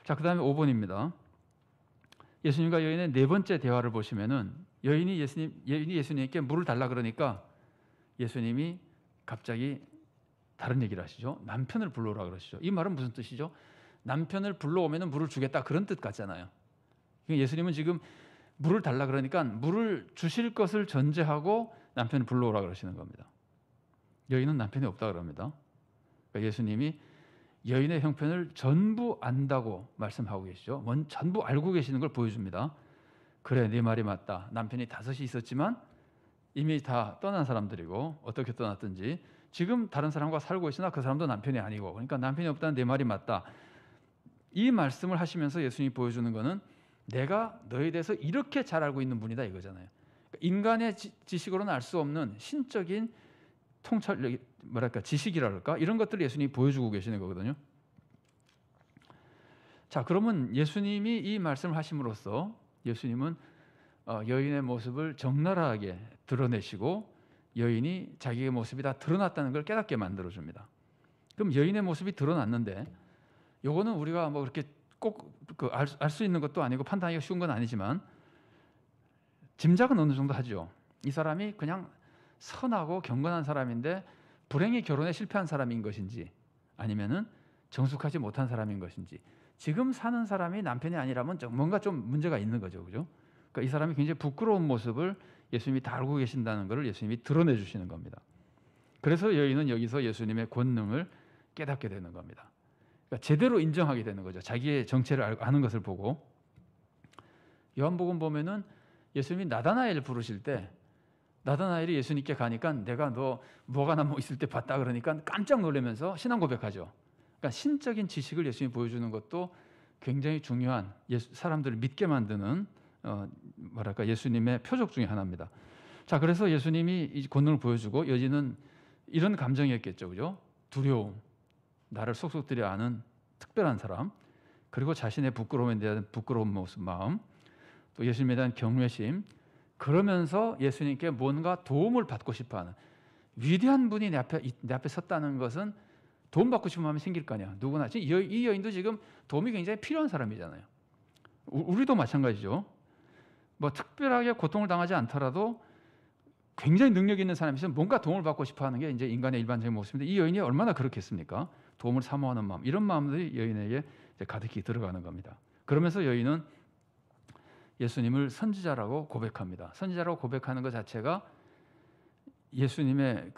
자, 그 다음에 5번입니다. 예수님과 여인의 네 번째 대화를 보시면은 여인이 예수님께 물을 달라 그러니까 예수님이 갑자기 다른 얘기를 하시죠. 남편을 불러오라 그러시죠. 이 말은 무슨 뜻이죠? 남편을 불러오면 물을 주겠다, 그런 뜻 같잖아요. 예수님은 지금 물을 달라 그러니까 물을 주실 것을 전제하고 남편을 불러오라 그러시는 겁니다. 여인은 남편이 없다 그럽니다. 그러니까 예수님이 여인의 형편을 전부 안다고 말씀하고 계시죠. 전부 알고 계시는 걸 보여줍니다. 그래, 네 말이 맞다. 남편이 5이 있었지만 이미 다 떠난 사람들이고 어떻게 떠났든지 지금 다른 사람과 살고 있으나 그 사람도 남편이 아니고, 그러니까 남편이 없다는 내 말이 맞다. 이 말씀을 하시면서 예수님이 보여주는 것은 내가 너에 대해서 이렇게 잘 알고 있는 분이다 이거잖아요. 그러니까 인간의 지식으로는 알 수 없는 신적인 통찰력, 지식이라 그럴까? 이런 것들을 예수님이 보여주고 계시는 거거든요. 자, 그러면 예수님이 이 말씀을 하심으로써 예수님은 여인의 모습을 적나라하게 드러내시고 여인이 자기의 모습이 다 드러났다는 걸 깨닫게 만들어줍니다. 그럼 여인의 모습이 드러났는데 요거는 우리가 뭐 그렇게 꼭 알 수 있는 것도 아니고 판단하기가 쉬운 건 아니지만 짐작은 어느 정도 하죠. 이 사람이 그냥 선하고 경건한 사람인데 불행히 결혼에 실패한 사람인 것인지 아니면은 정숙하지 못한 사람인 것인지, 지금 사는 사람이 남편이 아니라면 뭔가 좀 문제가 있는 거죠. 그죠? 그러니까 이 사람이 굉장히 부끄러운 모습을 예수님이 다 알고 계신다는 것을 예수님이 드러내 주시는 겁니다. 그래서 여인은 여기서 예수님의 권능을 깨닫게 되는 겁니다. 그러니까 제대로 인정하게 되는 거죠. 자기의 정체를 아는 것을 보고. 요한복음 보면은 예수님이 나다나엘을 부르실 때 나다나엘이 예수님께 가니까 내가 너 뭐가 나뭐 있을 때 봤다 그러니까 깜짝 놀라면서 신앙 고백하죠. 그러니까 신적인 지식을 예수님이 보여주는 것도 굉장히 중요한 사람들을 믿게 만드는 예수님의 표적 중에 하나입니다. 자, 그래서 예수님이 이 권능을 보여주고 여인은 이런 감정이었겠죠, 그죠? 두려움, 나를 속속들이 아는 특별한 사람, 그리고 자신의 부끄러움에 대한 부끄러운 모습, 마음, 또 예수님에 대한 경외심, 그러면서 예수님께 뭔가 도움을 받고 싶어하는 위대한 분이 내 앞에 섰다는 것은 도움받고 싶은 마음이 생길 거 아니야. 누구나. 이 여인도 지금 도움이 굉장히 필요한 사람이잖아요. 우리도 마찬가지죠. 뭐 특별하게 고통을 당하지 않더라도 굉장히 능력 있는 사람이 있으면 뭔가 도움을 받고 싶어하는 게 이제 인간의 일반적인 모습인데 이 여인이 얼마나 그렇겠습니까? 도움을 사모하는 마음, 이런 마음들이 여인에게 이제 가득히 들어가는 겁니다. 그러면서 여인은 예수님을 선지자라고 고백합니다. 선지자라고 고백하는 것 자체가 예수님의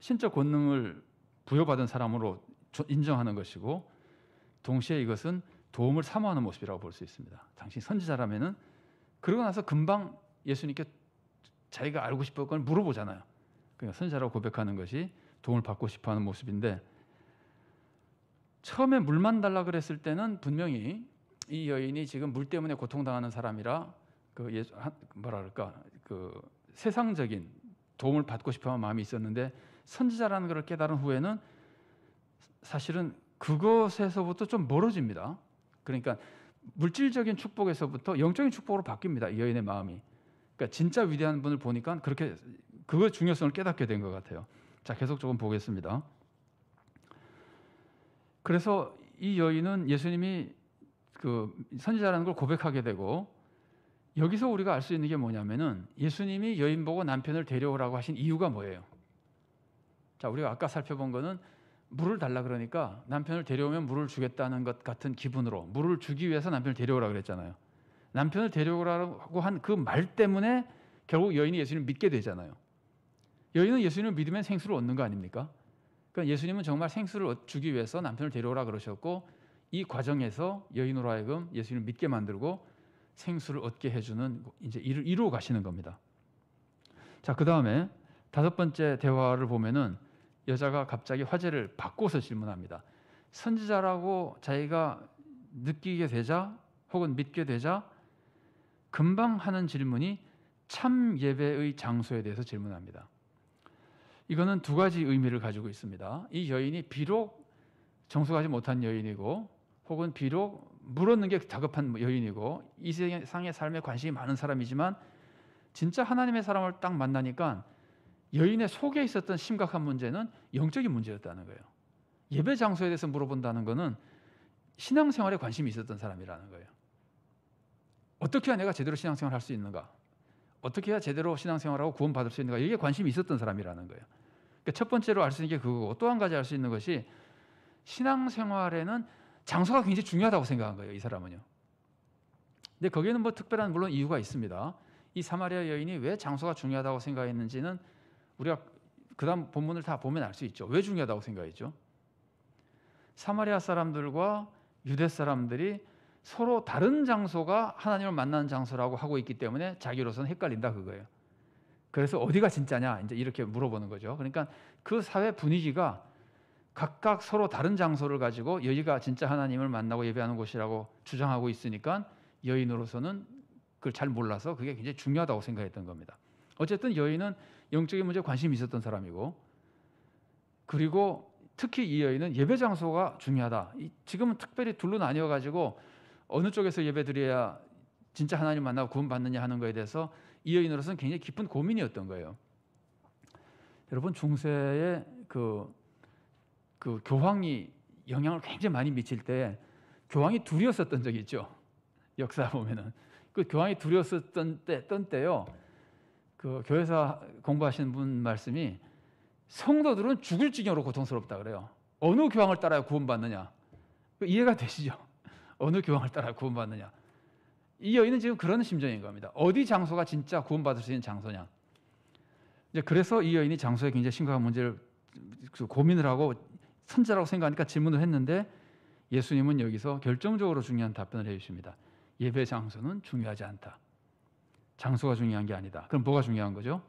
신적 권능을 부여받은 사람으로 인정하는 것이고, 동시에 이것은 도움을 사모하는 모습이라고 볼 수 있습니다. 당신 선지자라면은 그러고 나서 금방 예수님께 자기가 알고 싶은 걸 물어보잖아요. 그러니까 선지자라고 고백하는 것이 도움을 받고 싶어하는 모습인데, 처음에 물만 달라 그랬을 때는 분명히 이 여인이 지금 물 때문에 고통당하는 사람이라 세상적인 도움을 받고 싶어하는 마음이 있었는데, 선지자라는 것을 깨달은 후에는 사실은 그것에서부터 좀 멀어집니다. 그러니까 물질적인 축복에서부터 영적인 축복으로 바뀝니다. 이 여인의 마음이. 그러니까 진짜 위대한 분을 보니까 그렇게 그거 중요성을 깨닫게 된 것 같아요. 자, 계속 조금 보겠습니다. 그래서 이 여인은 예수님이 선지자라는 걸 고백하게 되고, 여기서 우리가 알 수 있는 게 뭐냐면은 예수님이 여인 보고 남편을 데려오라고 하신 이유가 뭐예요? 자, 우리가 아까 살펴본 거는 물을 달라 그러니까 남편을 데려오면 물을 주겠다는 것 같은 기분으로 물을 주기 위해서 남편을 데려오라 그랬잖아요. 남편을 데려오라고 한 그 말 때문에 결국 여인이 예수님을 믿게 되잖아요. 여인은 예수님을 믿으면 생수를 얻는 거 아닙니까? 그러니까 예수님은 정말 생수를 주기 위해서 남편을 데려오라 그러셨고, 이 과정에서 여인으로 하여금 예수님을 믿게 만들고 생수를 얻게 해주는 이제 일을 이루어 가시는 겁니다. 자, 그 다음에 5번째 대화를 보면은 여자가 갑자기 화제를 바꿔서 질문합니다. 선지자라고 자기가 느끼게 되자 혹은 믿게 되자 금방 하는 질문이 참 예배의 장소에 대해서 질문합니다. 이거는 2가지 의미를 가지고 있습니다. 이 여인이 비록 정숙하지 못한 여인이고 혹은 비록 물 얻는 게 다급한 여인이고 이 세상의 삶에 관심이 많은 사람이지만 진짜 하나님의 사람을 딱 만나니까 여인의 속에 있었던 심각한 문제는 영적인 문제였다는 거예요. 예배 장소에 대해서 물어본다는 것은 신앙생활에 관심이 있었던 사람이라는 거예요. 어떻게 해야 내가 제대로 신앙생활을 할 수 있는가? 어떻게 해야 제대로 신앙생활하고 구원받을 수 있는가? 이게 관심이 있었던 사람이라는 거예요. 그러니까 첫 번째로 알 수 있는 게 그거고, 또 한 가지 알 수 있는 것이 신앙생활에는 장소가 굉장히 중요하다고 생각한 거예요. 이 사람은요. 근데 거기에는 뭐 특별한 물론 이유가 있습니다. 이 사마리아 여인이 왜 장소가 중요하다고 생각했는지는 우리가 그다음 본문을 다 보면 알 수 있죠. 왜 중요하다고 생각했죠? 사마리아 사람들과 유대 사람들이 서로 다른 장소가 하나님을 만나는 장소라고 하고 있기 때문에 자기로서는 헷갈린다 그거예요. 그래서 어디가 진짜냐 이제 이렇게 물어보는 거죠. 그러니까 그 사회 분위기가 각각 서로 다른 장소를 가지고 여기가 진짜 하나님을 만나고 예배하는 곳이라고 주장하고 있으니까 여인으로서는 그걸 잘 몰라서 그게 굉장히 중요하다고 생각했던 겁니다. 어쨌든 여인은 영적인 문제에 관심이 있었던 사람이고, 그리고 특히 이 여인은 예배 장소가 중요하다. 지금은 특별히 둘로 나뉘어 가지고 어느 쪽에서 예배 드려야 진짜 하나님 만나고 구원받느냐 하는 거에 대해서 이 여인으로서는 굉장히 깊은 고민이었던 거예요. 여러분, 중세에 그 교황이 영향을 굉장히 많이 미칠 때 교황이 둘이었었던 적이 있죠. 역사 보면은 그 교황이 둘이었었던 때요. 그 교회사 공부하시는 분 말씀이 성도들은 죽을 지경으로 고통스럽다 그래요. 어느 교황을 따라야 구원받느냐? 이해가 되시죠? 어느 교황을 따라 구원받느냐. 이 여인은 지금 그런 심정인 겁니다. 어디 장소가 진짜 구원받을 수 있는 장소냐. 이제 그래서 이 여인이 장소에 굉장히 심각한 문제를 고민을 하고 선자라고 생각하니까 질문을 했는데, 예수님은 여기서 결정적으로 중요한 답변을 해주십니다. 예배 장소는 중요하지 않다. 장소가 중요한 게 아니다. 그럼 뭐가 중요한 거죠?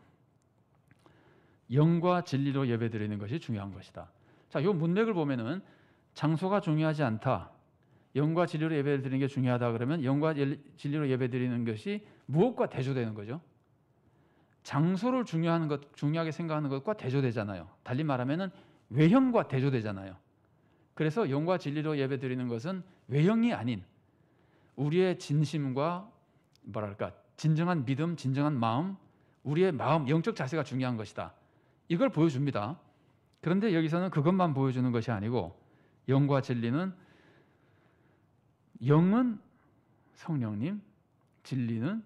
영과 진리로 예배드리는 것이 중요한 것이다. 자, 이 문맥을 보면은 장소가 중요하지 않다. 영과 진리로 예배드리는 게 중요하다 그러면 영과 진리로 예배드리는 것이 무엇과 대조되는 거죠? 장소를 중요하게 생각하는 것과 대조되잖아요. 달리 말하면은 외형과 대조되잖아요. 그래서 영과 진리로 예배드리는 것은 외형이 아닌 우리의 진심과 진정한 믿음, 진정한 마음, 우리의 마음, 영적 자세가 중요한 것이다. 이걸 보여줍니다. 그런데 여기서는 그것만 보여주는 것이 아니고, 영과 진리는, 영은 성령님, 진리는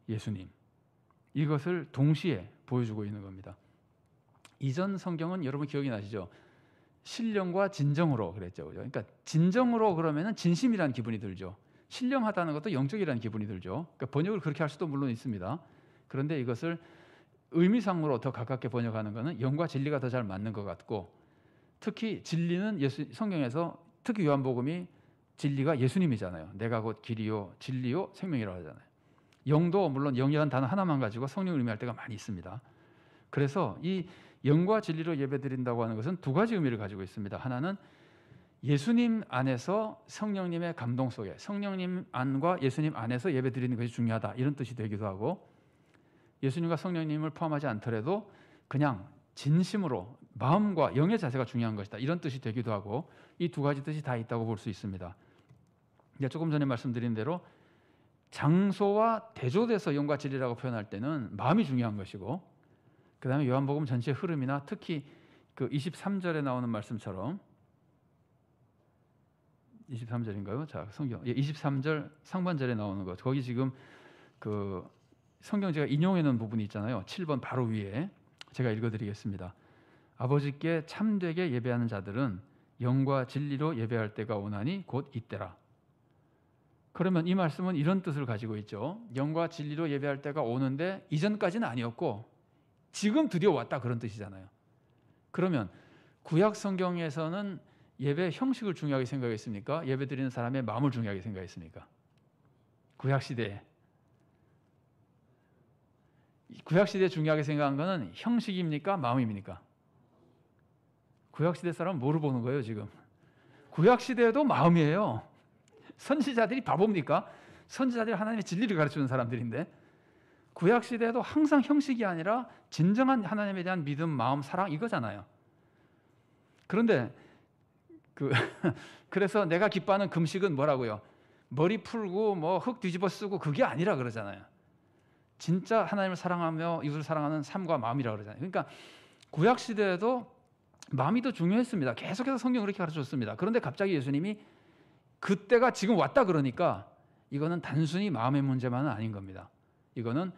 예수님, 이것을 동시에 보여주고 있는 겁니다. 이전 성경은 여러분 기억이 나시죠? 신령과 진정으로 그랬죠. 그러니까 진정으로 그러면은 진심이라는 기분이 들죠. 신령하다는 것도 영적이라는 기분이 들죠. 그러니까 번역을 그렇게 할 수도 물론 있습니다. 그런데 이것을 의미상으로 더 가깝게 번역하는 것은 영과 진리가 더 잘 맞는 것 같고, 특히 진리는 성경에서 특히 요한복음이 진리가 예수님이잖아요. 내가 곧 길이요 진리요 생명이라고 하잖아요. 영도 물론 영이라는 단어 하나만 가지고 성령을 의미할 때가 많이 있습니다. 그래서 이 영과 진리로 예배드린다고 하는 것은 두 가지 의미를 가지고 있습니다. 하나는 예수님 안에서 성령님의 감동 속에, 성령님 안과 예수님 안에서 예배드리는 것이 중요하다, 이런 뜻이 되기도 하고, 예수님과 성령님을 포함하지 않더라도 그냥 진심으로 마음과 영의 자세가 중요한 것이다, 이런 뜻이 되기도 하고, 이 두 가지 뜻이 다 있다고 볼 수 있습니다. 조금 전에 말씀드린 대로 장소와 대조돼서 영과 진리라고 표현할 때는 마음이 중요한 것이고, 그 다음에 요한복음 전체의 흐름이나 특히 그 23절에 나오는 말씀처럼, 23절인가요? 자, 성경 23절 상반절에 나오는 것, 거기 지금 그 성경 제가 인용해 놓은 부분이 있잖아요. 7번 바로 위에 제가 읽어드리겠습니다. 아버지께 참되게 예배하는 자들은 영과 진리로 예배할 때가 오나니 곧 이때라. 그러면 이 말씀은 이런 뜻을 가지고 있죠. 영과 진리로 예배할 때가 오는데 이전까지는 아니었고 지금 드디어 왔다, 그런 뜻이잖아요. 그러면 구약 성경에서는 예배 형식을 중요하게 생각했습니까? 예배 드리는 사람의 마음을 중요하게 생각했습니까? 구약 시대에 중요하게 생각한 것은 형식입니까? 마음입니까? 구약 시대 사람은 뭐를 보는 거예요 지금? 구약 시대에도 마음이에요. 선지자들이 바보입니까? 선지자들이 하나님의 진리를 가르치는 사람들인데, 구약 시대에도 항상 형식이 아니라 진정한 하나님에 대한 믿음, 마음, 사랑, 이거잖아요. 그런데 그래서 내가 기뻐하는 금식은 뭐라고요? 머리 풀고 뭐 흙 뒤집어 쓰고 그게 아니라 그러잖아요. 진짜 하나님을 사랑하며 이웃을 사랑하는 삶과 마음이라 그러잖아요. 그러니까 구약 시대에도 마음이 더 중요했습니다. 계속해서 성경은 그렇게 가르쳐줬습니다. 그런데 갑자기 예수님이 그때가 지금 왔다 그러니까 이거는 단순히 마음의 문제만은 아닌 겁니다. 이거는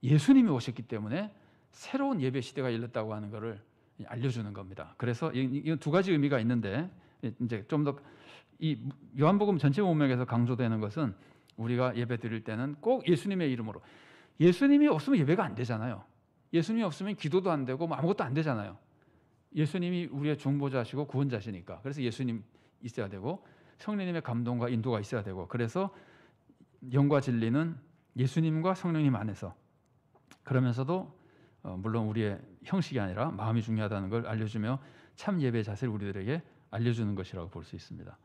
예수님이 오셨기 때문에 새로운 예배 시대가 열렸다고 하는 것을 알려주는 겁니다. 그래서 이 두 가지 의미가 있는데 이제 좀 더 이 요한복음 전체 문맥에서 강조되는 것은 우리가 예배 드릴 때는 꼭 예수님의 이름으로, 예수님이 없으면 예배가 안 되잖아요. 예수님이 없으면 기도도 안 되고 뭐 아무것도 안 되잖아요. 예수님이 우리의 중보자시고 구원자시니까. 그래서 예수님 있어야 되고 성령님의 감동과 인도가 있어야 되고, 그래서 영과 진리는 예수님과 성령님 안에서, 그러면서도 물론 우리의 형식이 아니라 마음이 중요하다는 걸 알려주며 참 예배의 자세를 우리들에게 알려주는 것이라고 볼 수 있습니다.